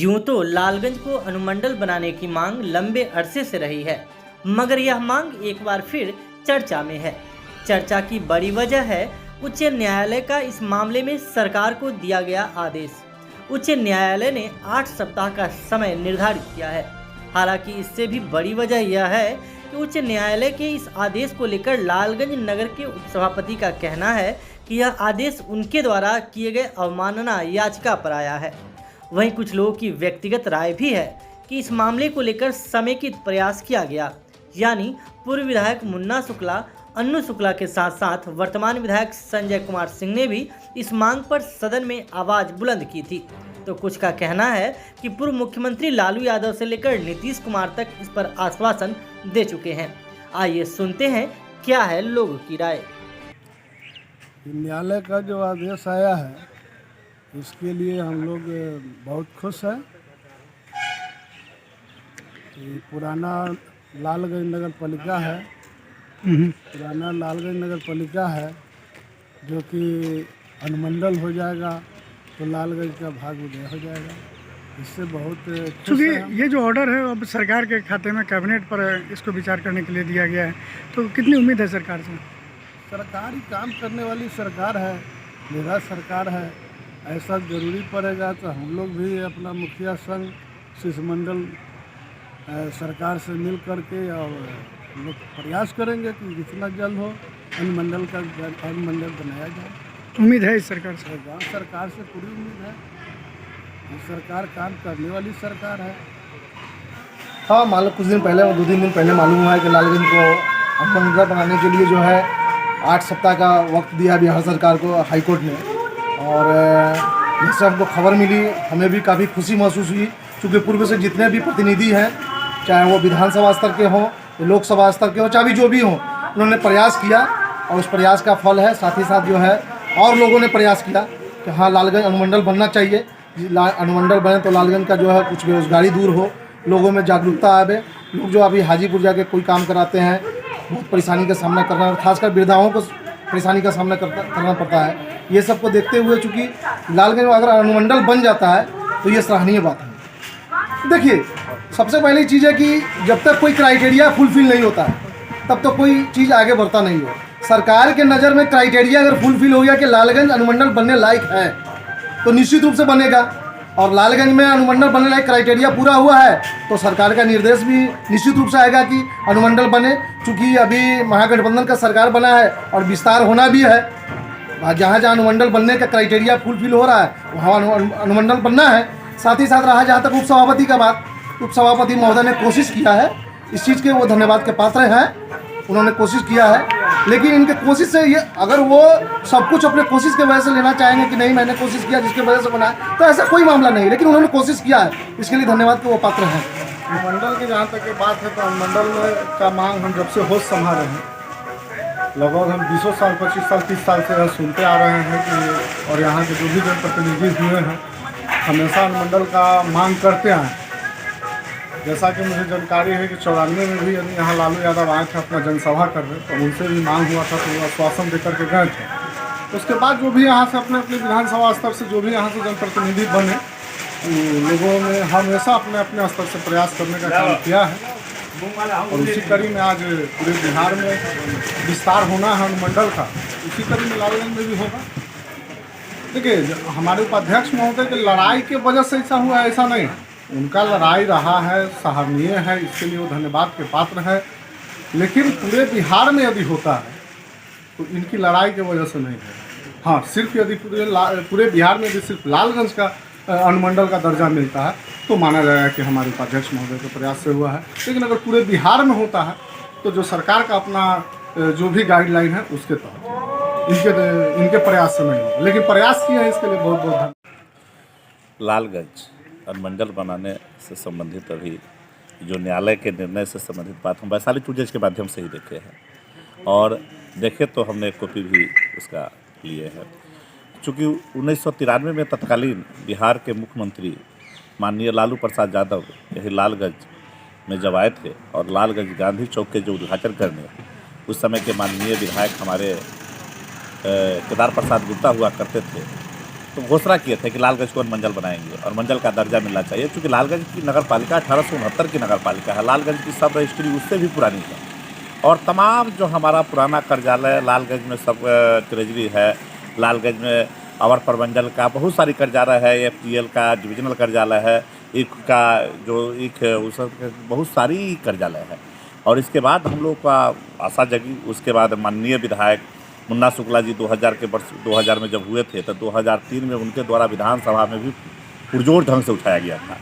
यूं तो लालगंज को अनुमंडल बनाने की मांग लंबे अरसे से रही है, मगर यह मांग एक बार फिर चर्चा में है। चर्चा की बड़ी वजह है उच्च न्यायालय का इस मामले में सरकार को दिया गया आदेश। उच्च न्यायालय ने 8 सप्ताह का समय निर्धारित किया है। हालांकि इससे भी बड़ी वजह यह है कि उच्च न्यायालय के इस आदेश को लेकर लालगंज नगर के उपसभापति का कहना है कि यह आदेश उनके द्वारा किए गए अवमानना याचिका पर आया है। वहीं कुछ लोगों की व्यक्तिगत राय भी है कि इस मामले को लेकर समेकित प्रयास किया गया, यानी पूर्व विधायक मुन्ना शुक्ला, अन्नू शुक्ला के साथ साथ वर्तमान विधायक संजय कुमार सिंह ने भी इस मांग पर सदन में आवाज बुलंद की थी। तो कुछ का कहना है कि पूर्व मुख्यमंत्री लालू यादव से लेकर नीतीश कुमार तक इस पर आश्वासन दे चुके हैं। आइए सुनते हैं क्या है लोगों की राय। न्यायालय का जो आदेश आया है इसके लिए हम लोग बहुत खुश हैं। ये पुराना लालगंज नगर पालिका है, पुराना लालगंज नगर पालिका है जो कि अनुमंडल हो जाएगा तो लालगंज का भाग उदय हो जाएगा। इससे बहुत क्योंकि ये जो ऑर्डर है अब सरकार के खाते में कैबिनेट पर इसको विचार करने के लिए दिया गया है, तो कितनी उम्मीद है सरकार से? सरकार ही काम करने वाली सरकार है, मेरा सरकार है। ऐसा जरूरी पड़ेगा तो हम लोग भी अपना मुखिया संघ शिष्टमंडल सरकार से मिल करके और हम लोग प्रयास करेंगे कि जितना जल्द हो अनुमंडल बनाया जाए। उम्मीद है इस सरकार से? सरकार से पूरी उम्मीद है। ये सरकार काम करने वाली सरकार है। हाँ, मान लो कुछ दिन पहले और 2-3 दिन पहले मालूम हुआ है कि लालगंज को अनुमंडल बनाने के लिए जो है 8 सप्ताह का वक्त दिया बिहार सरकार को हाईकोर्ट ने। और जैसे हमको खबर मिली हमें भी काफ़ी खुशी महसूस हुई, क्योंकि पूर्व से जितने भी प्रतिनिधि हैं, चाहे वो विधानसभा स्तर के हों, लोकसभा स्तर के हों, चाहे जो भी हों, उन्होंने प्रयास किया और उस प्रयास का फल है। साथ ही साथ जो है और लोगों ने प्रयास किया कि हाँ लालगंज अनुमंडल बनना चाहिए। अनुमंडल बने तो लालगंज का जो है कुछ बेरोजगारी दूर हो, लोगों में जागरूकता आवे। लोग जो अभी हाजीपुर जाके कोई काम कराते हैं बहुत परेशानी का सामना करना, खासकर वृद्धाओं को परेशानी का सामना करना पड़ता है। ये सब को देखते हुए चूँकि लालगंज में अगर अनुमंडल बन जाता है तो ये सराहनीय बात है। देखिए, सबसे पहली चीज़ है कि जब तक कोई क्राइटेरिया फुलफिल नहीं होता है तब तो कोई चीज़ आगे बढ़ता नहीं है। सरकार के नज़र में क्राइटेरिया अगर फुलफिल हो गया कि लालगंज अनुमंडल बनने लायक है तो निश्चित रूप से बनेगा। और लालगंज में अनुमंडल बनने लायक क्राइटेरिया पूरा हुआ है तो सरकार का निर्देश भी निश्चित रूप से आएगा कि अनुमंडल बने। चूँकि अभी महागठबंधन का सरकार बना है और विस्तार होना भी है, जहाँ जहाँ अनुमंडल बनने का क्राइटेरिया फुलफिल हो रहा है वहाँ अनुमंडल बनना है। साथ ही साथ रहा जहाँ तक उपसभापति का बात, उपसभापति महोदय ने कोशिश किया है इस चीज़ के, वो धन्यवाद के पात्र हैं। उन्होंने कोशिश किया है, लेकिन इनके कोशिश से ये अगर वो सब कुछ अपने कोशिश के वजह से लेना चाहेंगे कि नहीं मैंने कोशिश किया जिसकी वजह से बना है, तो ऐसा कोई मामला नहीं। लेकिन उन्होंने कोशिश किया है, इसके लिए धन्यवाद के वो पात्र हैं। अनुमंडल की जहाँ तक की बात है तो अनुमंडल का मांग हम जब से होश संभाले हैं, लगभग हम 20 साल 25 साल 30 साल से सुनते आ रहे हैं कि, और यहाँ के जो भी जनप्रतिनिधि हुए हैं हमेशा अनुमंडल का मांग करते आए। जैसा कि मुझे जानकारी है कि 94 में भी यहाँ लालू यादव आए थे अपना जनसभा करने, तो उनसे भी मांग हुआ था तो वो आश्वासन देकर के गए थे। उसके बाद जो भी यहाँ से अपने अपने विधानसभा स्तर से जो भी यहाँ से जनप्रतिनिधि बने, लोगों ने हमेशा अपने अपने स्तर से प्रयास करने का काम किया है। और उसी कड़ी में आज पूरे बिहार में विस्तार होना है अनुमंडल का, उसी कड़ी में लालगंज में भी होगा। देखिए, हमारे उपाध्यक्ष महोदय की लड़ाई के वजह से ऐसा हुआ, ऐसा नहीं। उनका लड़ाई रहा है, सराहनीय है, इसके लिए वो धन्यवाद के पात्र है। लेकिन पूरे बिहार में यदि होता है तो इनकी लड़ाई की वजह से नहीं है। हाँ, सिर्फ यदि पूरे बिहार में यदि सिर्फ लालगंज का अनुमंडल का दर्जा मिलता है तो माना जाएगा कि हमारे उपाध्यक्ष महोदय के प्रयास से हुआ है। लेकिन अगर पूरे बिहार में होता है तो जो सरकार का अपना जो भी गाइडलाइन है उसके तहत इनके प्रयास से नहीं होगा, लेकिन प्रयास किया है, इसके लिए बहुत बहुत धन्यवाद। लालगंज अनुमंडल बनाने से संबंधित अभी जो न्यायालय के निर्णय से संबंधित बात हम वैशाली टूडेज के माध्यम से ही देखे हैं, और देखे तो हमने एक कॉपी भी उसका लिए है। चूँकि 1993 में तत्कालीन बिहार के मुख्यमंत्री माननीय लालू प्रसाद यादव यही लालगंज में जब आए थे और लालगंज गांधी चौक के जो उद्घाटन करने, उस समय के माननीय विधायक हमारे केदार प्रसाद गुप्ता हुआ करते थे, तो घोषणा किए थे कि लालगंज को अनुमंडल बनाएंगे और मंडल का दर्जा मिलना चाहिए, क्योंकि लालगंज की नगर पालिका 1869 की नगर पालिका है। लालगंज की सब रजिस्ट्री उससे भी पुरानी है और तमाम जो हमारा पुराना कार्यालय लालगंज में सब ट्रेजरी है, लालगंज में अवर प्रमंडल का बहुत सारी कार्यालय है, FTL का डिविजनल कार्यालय है, एक का जो एक है उस बहुत सारी कार्यालय है। और इसके बाद हम लोग का आशा जगी। उसके बाद माननीय विधायक मुन्ना शुक्ला जी 2000 में जब हुए थे तो 2003 में उनके द्वारा विधानसभा में भी पुरजोर ढंग से उठाया गया था।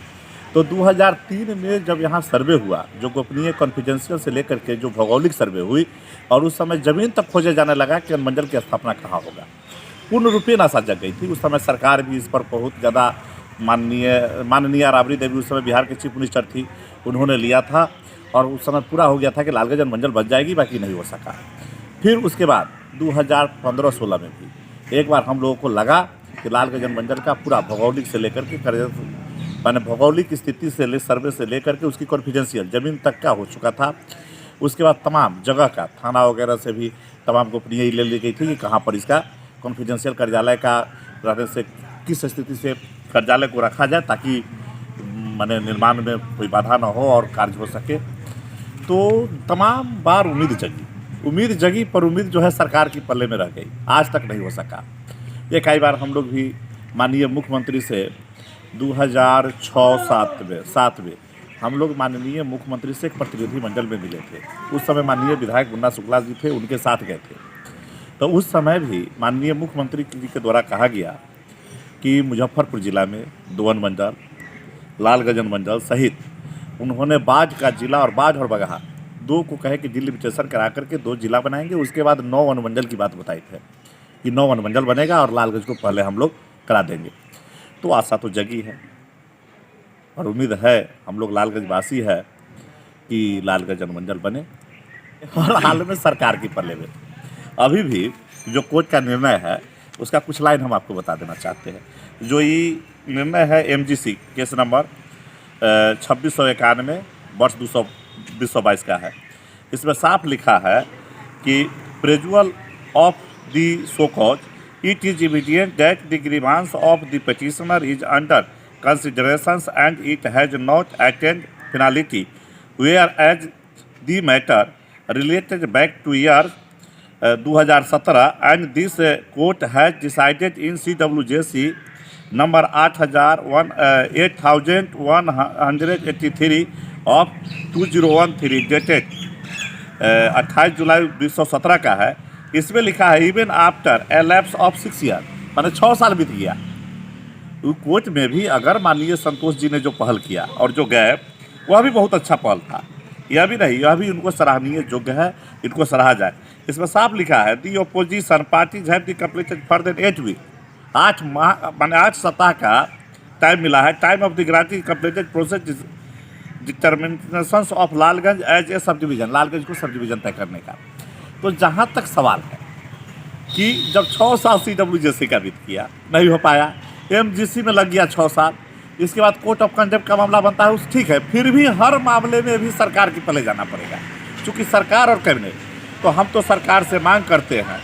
तो 2003 में जब यहाँ सर्वे हुआ, जो गोपनीय कॉन्फिडेंशियल से लेकर के जो भौगोलिक सर्वे हुई, और उस समय ज़मीन तक खोजे जाने लगा कि अनुमंडल की स्थापना कहाँ होगा, पूर्ण रूपेण आशा जग गई थी। उस समय सरकार भी इस पर बहुत ज़्यादा माननीय राबड़ी देवी उस समय बिहार के चीफ मिनिस्टर थी, उन्होंने लिया था और उस समय पूरा हो गया था कि लालगंज अनुमंडल बन जाएगी, बाकी नहीं हो सका। फिर उसके बाद 2015-16 में भी एक बार हम लोगों को लगा कि लालगंज अनुमंडल का पूरा भौगोलिक से लेकर के माने भौगोलिक स्थिति से सर्वे से लेकर के उसकी कॉन्फिडेंशियल ज़मीन तक का हो चुका था। उसके बाद तमाम जगह का थाना वगैरह से भी तमाम गोपनीय ले ली गई थी कि कहाँ पर इसका कॉन्फिडेंशियल कार्यालय का रहने से किस स्थिति से कार्यालय को रखा जाए ताकि माने निर्माण में कोई बाधा न हो और कार्य हो सके। तो तमाम बार उम्मीद जगी पर उम्मीद जो है सरकार की पल्ले में रह गई, आज तक नहीं हो सका। ये कई बार हम लोग भी माननीय मुख्यमंत्री से 2006-07 में हम लोग माननीय मुख्यमंत्री से एक प्रतिनिधि मंडल में मिले थे। उस समय माननीय विधायक मुन्ना शुक्ला जी थे, उनके साथ गए थे। तो उस समय भी माननीय मुख्यमंत्री जी के द्वारा कहा गया कि मुजफ्फरपुर जिला में 2 अनुमंडल, लालगंज अनुमंडल सहित उन्होंने बाज का जिला और बाज और बगहा 2 को कहे कि डिलिमिटेशन करा करके 2 जिला बनाएंगे। उसके बाद 9 अनुमंडल की बात बताई थे कि 9 अनुमंडल बनेगा और लालगंज को पहले हम लोग करा देंगे। तो आशा तो जगी है और उम्मीद है, हम लोग लालगंज वासी है कि लालगंज अनुमंडल बने। और हाल में सरकार की पल्ले में अभी भी जो कोर्ट का निर्णय है उसका कुछ लाइन हम आपको बता देना चाहते हैं। जो ये निर्णय है MGC केस नंबर 2691 वर्ष 2022 का है। इसमें साफ लिखा है कि perusal of the show cause it is immediate that the grievance of the petitioner is under considerations and it has not attained finality, whereas the matter related back to year 2017 and this court has decided in CWJC number 8183 of 2013 dated 28 जुलाई 2017 का है। इसमें लिखा है even after a lapse of 6 year, माने 6 साल बीत गया। Court में भी अगर माननीय संतोष जी ने जो पहल किया और जो गए वह भी बहुत अच्छा पहल था, यह भी नहीं, यह भी उनको सराहनीय योग्य है, इनको सराहा जाए। इसमें साफ लिखा है the opposition parties have the completed for then 8 week, 8 माह माने 8 सप्ताह का टाइम मिला है। Time of the granting completed process determinations of Lalganj as a subdivision, Lalganj को सब डिवीजन तय करने का। तो जहाँ तक सवाल है कि जब 6 साल CWJC का बीत किया, नहीं हो पाया, MGC में लग गया 6 साल, इसके बाद कोर्ट ऑफ कंडेप्ट का मामला बनता है, उस ठीक है, फिर भी हर मामले में भी सरकार के पल्ले जाना पड़ेगा। चूँकि सरकार और कैबिनेट, तो हम तो सरकार से मांग करते हैं,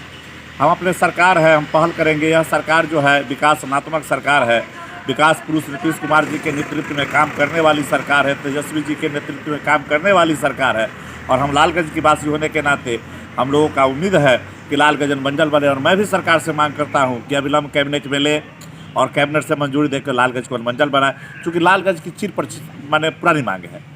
हम अपने सरकार है, हम पहल करेंगे। यह सरकार जो है विकासात्मक सरकार है, विकास पुरुष नीतीश कुमार जी के नेतृत्व में काम करने वाली सरकार है, तेजस्वी जी के नेतृत्व में काम करने वाली सरकार है। और हम लालगंज की वासी होने के नाते हम लोगों का उम्मीद है कि लालगंज अनुमंडल बने। और मैं भी सरकार से मांग करता हूं कि अविलंब कैबिनेट में ले और कैबिनेट से मंजूरी देकर लालगंज को अनुमंडल बनाए, क्योंकि लालगंज की चिर पर माने पुरानी मांग है।